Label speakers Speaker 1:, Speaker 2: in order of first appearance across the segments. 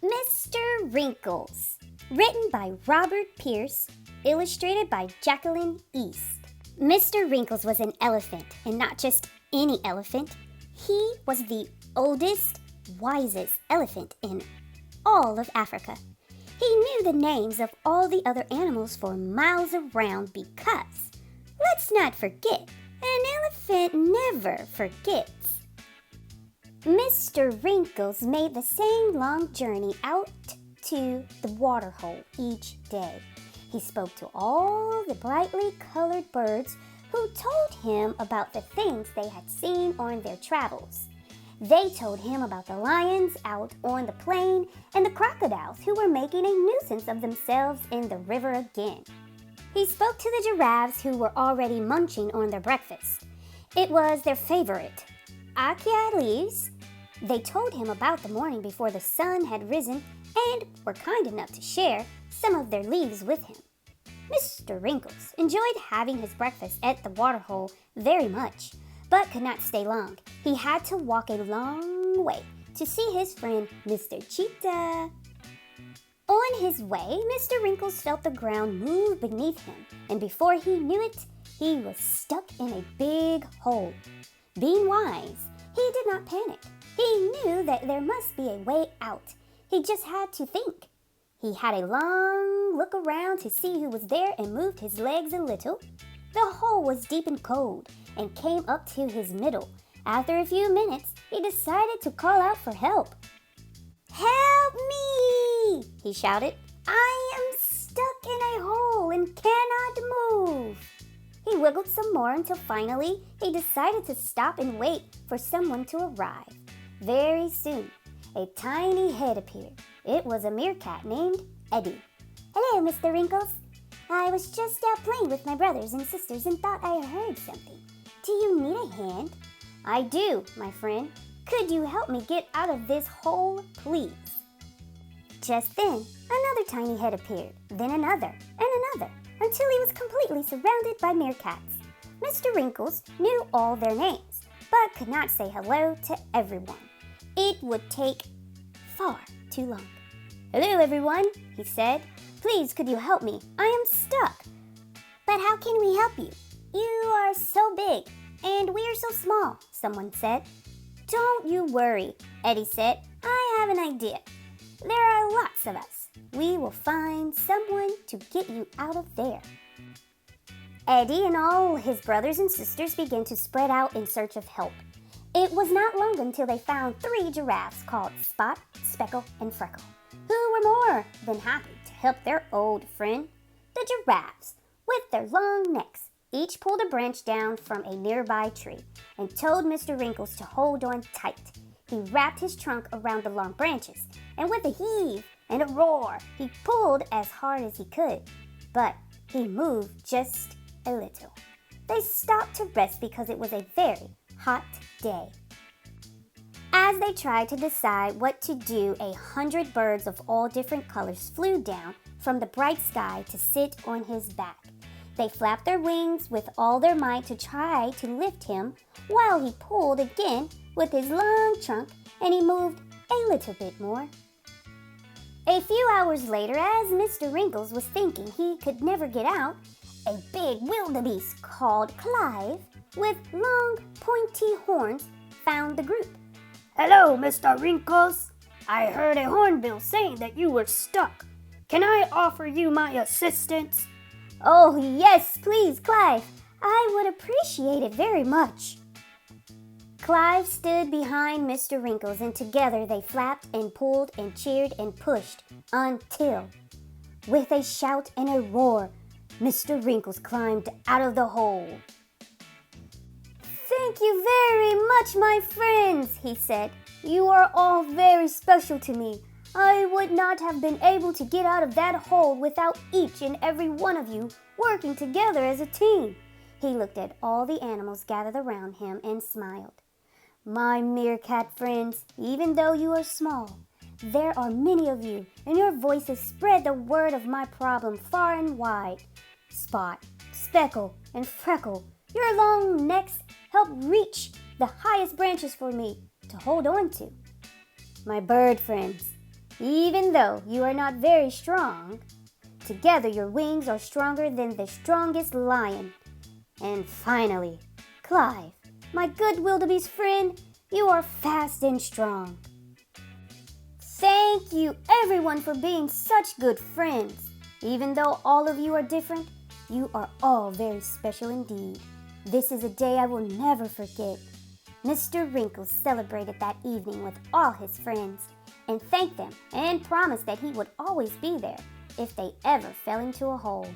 Speaker 1: Mr. Wrinkles, written by Robert Pearce, illustrated by Jacqueline East. Mr. Wrinkles was an elephant, and not just any elephant. He was the oldest, wisest elephant in all of Africa. He knew the names of all the other animals for miles around because, let's not forget, an elephant never forgets. Mr. Wrinkles made the same long journey out to the water hole each day. He spoke to all the brightly colored birds who told him about the things they had seen on their travels. They told him about the lions out on the plain and the crocodiles who were making a nuisance of themselves in the river again. He spoke to the giraffes who were already munching on their breakfast. It was their favorite, acacia leaves. They told him about the morning before the sun had risen and were kind enough to share some of their leaves with him. Mr. Wrinkles enjoyed having his breakfast at the waterhole very much, but could not stay long. He had to walk a long way to see his friend Mr. Cheetah. On his way, Mr. Wrinkles felt the ground move beneath him, and before he knew it, he was stuck in a big hole. Being wise, he did not panic. He knew that there must be a way out. He just had to think. He had a long look around to see who was there and moved his legs a little. The hole was deep and cold and came up to his middle. After a few minutes, he decided to call out for help. "Help me!" he shouted. "I am stuck in a hole and cannot move." He wiggled some more until finally he decided to stop and wait for someone to arrive. Very soon, a tiny head appeared. It was a meerkat named Eddie. "Hello, Mr. Wrinkles. I was just out playing with my brothers and sisters and thought I heard something. Do you need a hand?" "I do, my friend. Could you help me get out of this hole, please?" Just then, another tiny head appeared, then another, and another, until he was completely surrounded by meerkats. Mr. Wrinkles knew all their names, but could not say hello to everyone. It would take far too long. "Hello, everyone," he said. "Please, could you help me? I am stuck." "But how can we help you? You are so big, and we are so small," someone said. "Don't you worry," Eddie said. "I have an idea. There are lots of us. We will find someone to get you out of there." Eddie and all his brothers and sisters began to spread out in search of help. It was not long until they found 3 giraffes called Spot, Speckle, and Freckle, who were more than happy to help their old friend. The giraffes, with their long necks, each pulled a branch down from a nearby tree and told Mr. Wrinkles to hold on tight. He wrapped his trunk around the long branches, and with a heave and a roar, he pulled as hard as he could. But he moved just a little. They stopped to rest because it was a very hot day. As they tried to decide what to do, 100 birds of all different colors flew down from the bright sky to sit on his back. They flapped their wings with all their might to try to lift him, while he pulled again with his long trunk, and he moved a little bit more. A few hours later, as Mr. Wrinkles was thinking he could never get out, a big wildebeest called Clive, with long, pointy horns, found the group.
Speaker 2: "Hello, Mr. Wrinkles. I heard a hornbill saying that you were stuck. Can I offer you my assistance?"
Speaker 1: "Oh, yes, please, Clive. I would appreciate it very much." Clive stood behind Mr. Wrinkles, and together they flapped and pulled and cheered and pushed until, with a shout and a roar, Mr. Wrinkles climbed out of the hole. "Thank you very much, my friends," he said. "You are all very special to me. I would not have been able to get out of that hole without each and every one of you working together as a team." He looked at all the animals gathered around him and smiled. "My meerkat friends, even though you are small, there are many of you, and your voices spread the word of my problem far and wide. Spot, Speckle, and Freckle, your long necks help reach the highest branches for me to hold on to. My bird friends, even though you are not very strong. Together your wings are stronger than the strongest lion. And finally, Clive, my good wildebeest friend, you are fast and strong. Thank you everyone for being such good friends. Even though all of you are different, you are all very special indeed. This is a day I will never forget. Mr. Wrinkles celebrated that evening with all his friends and thanked them and promised that he would always be there if they ever fell into a hole.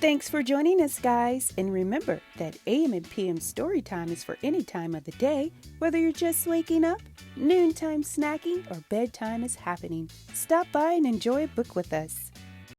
Speaker 3: Thanks for joining us, guys. And remember that AM and PM story time is for any time of the day, whether you're just waking up, noontime snacking, or bedtime is happening. Stop by and enjoy a book with us.